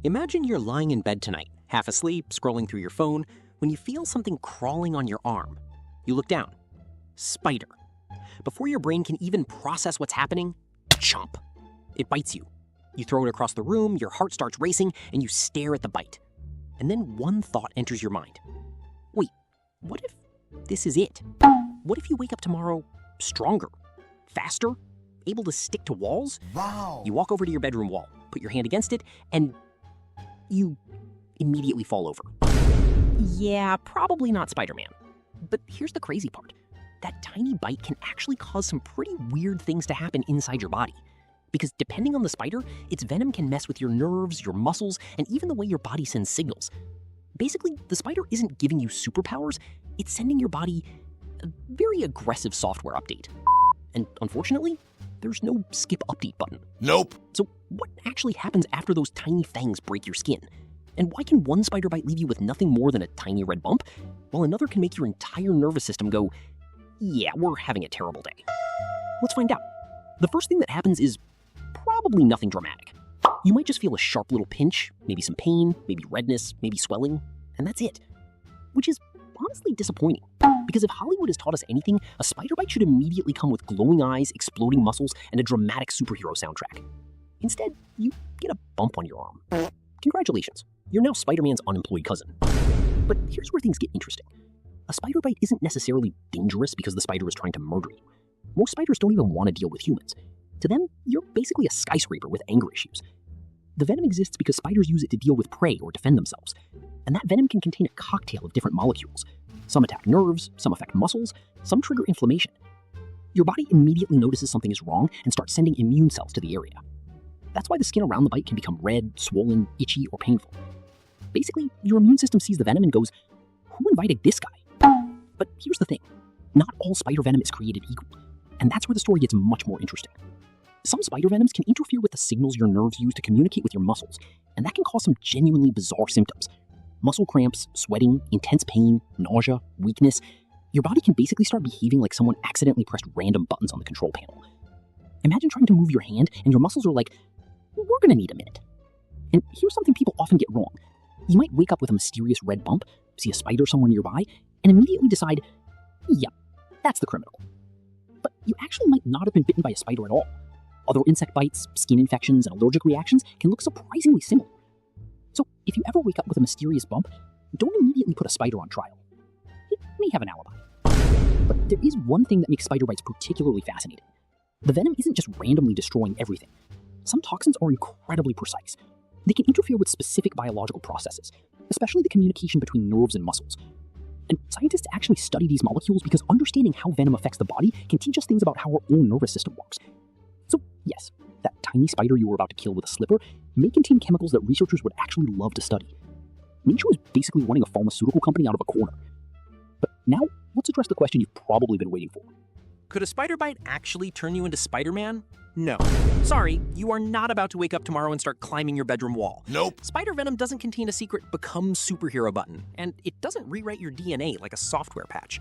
Imagine you're lying in bed tonight, half asleep, scrolling through your phone, when you feel something crawling on your arm. You look down. Spider. Before your brain can even process what's happening, chomp. It bites you. You throw it across the room, your heart starts racing, and you stare at the bite. And then one thought enters your mind. Wait, what if this is it? What if you wake up tomorrow stronger, faster, able to stick to walls? Wow! You walk over to your bedroom wall, put your hand against it, and you immediately fall over. Yeah, probably not Spider-Man. But here's the crazy part. That tiny bite can actually cause some pretty weird things to happen inside your body. Because depending on the spider, its venom can mess with your nerves, your muscles, and even the way your body sends signals. Basically, the spider isn't giving you superpowers, it's sending your body a very aggressive software update. And unfortunately, there's no skip update button. Nope. So what actually happens after those tiny fangs break your skin? And why can one spider bite leave you with nothing more than a tiny red bump, while another can make your entire nervous system go, yeah, we're having a terrible day? Let's find out. The first thing that happens is probably nothing dramatic. You might just feel a sharp little pinch, maybe some pain, maybe redness, maybe swelling, and that's it. Which is honestly disappointing, because if Hollywood has taught us anything, a spider bite should immediately come with glowing eyes, exploding muscles, and a dramatic superhero soundtrack. Instead, you get a bump on your arm. Congratulations, you're now Spider-Man's unemployed cousin. But here's where things get interesting. A spider bite isn't necessarily dangerous because the spider is trying to murder you. Most spiders don't even want to deal with humans. To them, you're basically a skyscraper with anger issues. The venom exists because spiders use it to deal with prey or defend themselves. And that venom can contain a cocktail of different molecules. Some attack nerves, some affect muscles, some trigger inflammation. Your body immediately notices something is wrong and starts sending immune cells to the area. That's why the skin around the bite can become red, swollen, itchy, or painful. Basically, your immune system sees the venom and goes, who invited this guy? But here's the thing. Not all spider venom is created equal. And that's where the story gets much more interesting. Some spider venoms can interfere with the signals your nerves use to communicate with your muscles, and that can cause some genuinely bizarre symptoms. Muscle cramps, sweating, intense pain, nausea, weakness. Your body can basically start behaving like someone accidentally pressed random buttons on the control panel. Imagine trying to move your hand and your muscles are like, we're gonna need a minute. And here's something people often get wrong. You might wake up with a mysterious red bump, see a spider somewhere nearby, and immediately decide, yep, that's the criminal. But you actually might not have been bitten by a spider at all. Other insect bites, skin infections, and allergic reactions can look surprisingly similar. So if you ever wake up with a mysterious bump, don't immediately put a spider on trial. It may have an alibi. But there is one thing that makes spider bites particularly fascinating. The venom isn't just randomly destroying everything. Some toxins are incredibly precise. They can interfere with specific biological processes, especially the communication between nerves and muscles. And scientists actually study these molecules because understanding how venom affects the body can teach us things about how our own nervous system works. So yes, that tiny spider you were about to kill with a slipper may contain chemicals that researchers would actually love to study. Nature is basically running a pharmaceutical company out of a corner. But now, let's address the question you've probably been waiting for. Could a spider bite actually turn you into Spider-Man? No. Sorry, you are not about to wake up tomorrow and start climbing your bedroom wall. Nope. Spider venom doesn't contain a secret become superhero button, and it doesn't rewrite your DNA like a software patch.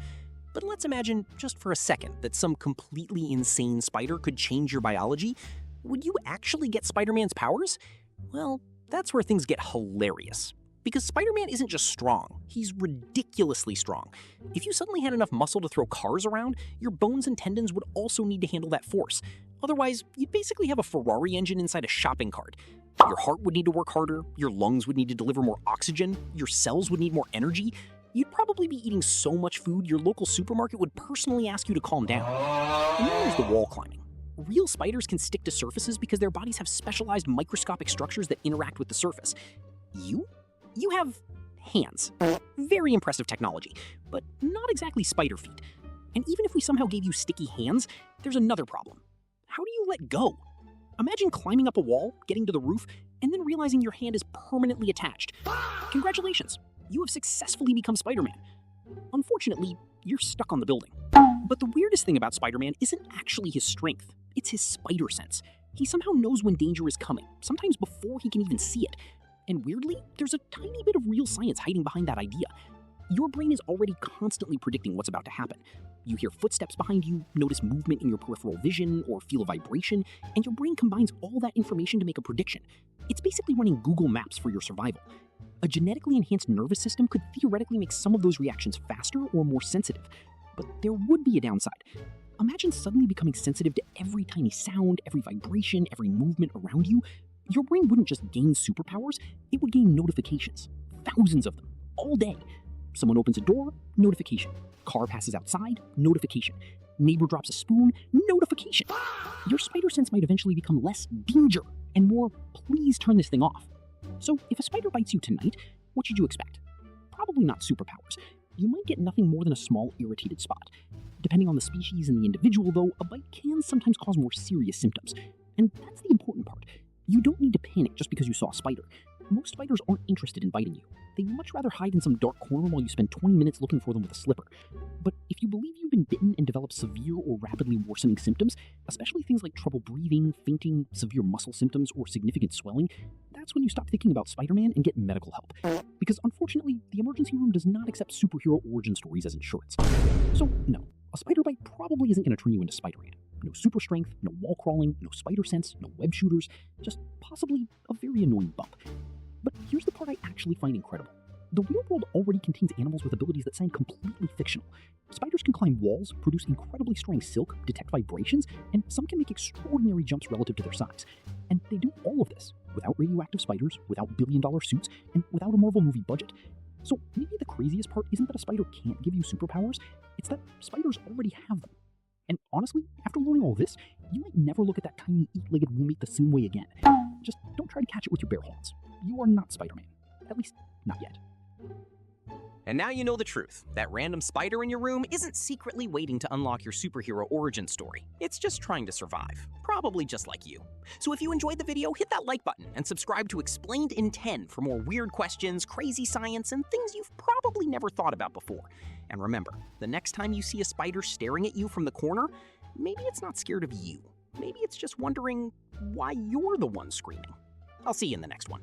But let's imagine just for a second that some completely insane spider could change your biology. Would you actually get Spider-Man's powers? Well, that's where things get hilarious. Because Spider-Man isn't just strong, he's ridiculously strong. If you suddenly had enough muscle to throw cars around, your bones and tendons would also need to handle that force. Otherwise, you'd basically have a Ferrari engine inside a shopping cart. Your heart would need to work harder, your lungs would need to deliver more oxygen, your cells would need more energy. You'd probably be eating so much food your local supermarket would personally ask you to calm down. And then there's the wall climbing. Real spiders can stick to surfaces because their bodies have specialized microscopic structures that interact with the surface. You have hands. Very impressive technology, but not exactly spider feet. And even if we somehow gave you sticky hands, there's another problem. How do you let go? Imagine climbing up a wall, getting to the roof, and then realizing your hand is permanently attached. Congratulations, you have successfully become Spider-Man. Unfortunately, you're stuck on the building. But the weirdest thing about Spider-Man isn't actually his strength, it's his spider sense. He somehow knows when danger is coming, sometimes before he can even see it. And weirdly, there's a tiny bit of real science hiding behind that idea. Your brain is already constantly predicting what's about to happen. You hear footsteps behind you, notice movement in your peripheral vision, or feel a vibration, and your brain combines all that information to make a prediction. It's basically running Google Maps for your survival. A genetically enhanced nervous system could theoretically make some of those reactions faster or more sensitive, but there would be a downside. Imagine suddenly becoming sensitive to every tiny sound, every vibration, every movement around you. Your brain wouldn't just gain superpowers, it would gain notifications. Thousands of them, all day. Someone opens a door, notification. Car passes outside, notification. Neighbor drops a spoon, notification. Your spider sense might eventually become less danger and more please turn this thing off. So if a spider bites you tonight, what should you expect? Probably not superpowers. You might get nothing more than a small irritated spot. Depending on the species and the individual, though, a bite can sometimes cause more serious symptoms. And that's the important part. You don't need to panic just because you saw a spider. Most spiders aren't interested in biting you. They'd much rather hide in some dark corner while you spend 20 minutes looking for them with a slipper. But if you believe you've been bitten and developed severe or rapidly worsening symptoms, especially things like trouble breathing, fainting, severe muscle symptoms, or significant swelling, that's when you stop thinking about Spider-Man and get medical help. Because unfortunately, the emergency room does not accept superhero origin stories as insurance. So no, a spider bite probably isn't going to turn you into Spider-Man. No super strength, no wall crawling, no spider sense, no web shooters, just possibly a very annoying bump. But here's the part I actually find incredible. The real world already contains animals with abilities that sound completely fictional. Spiders can climb walls, produce incredibly strong silk, detect vibrations, and some can make extraordinary jumps relative to their size. And they do all of this without radioactive spiders, without billion-dollar suits, and without a Marvel movie budget. So maybe the craziest part isn't that a spider can't give you superpowers, it's that spiders already have them. And honestly, after learning all this, you might never look at that tiny eight-legged roommate the same way again. Just don't try to catch it with your bare hands. You are not Spider-Man. At least, not yet. And now you know the truth. That random spider in your room isn't secretly waiting to unlock your superhero origin story. It's just trying to survive, probably just like you. So if you enjoyed the video, hit that like button and subscribe to Explained in 10 for more weird questions, crazy science, and things you've probably never thought about before. And remember, the next time you see a spider staring at you from the corner, maybe it's not scared of you. Maybe it's just wondering why you're the one screaming. I'll see you in the next one.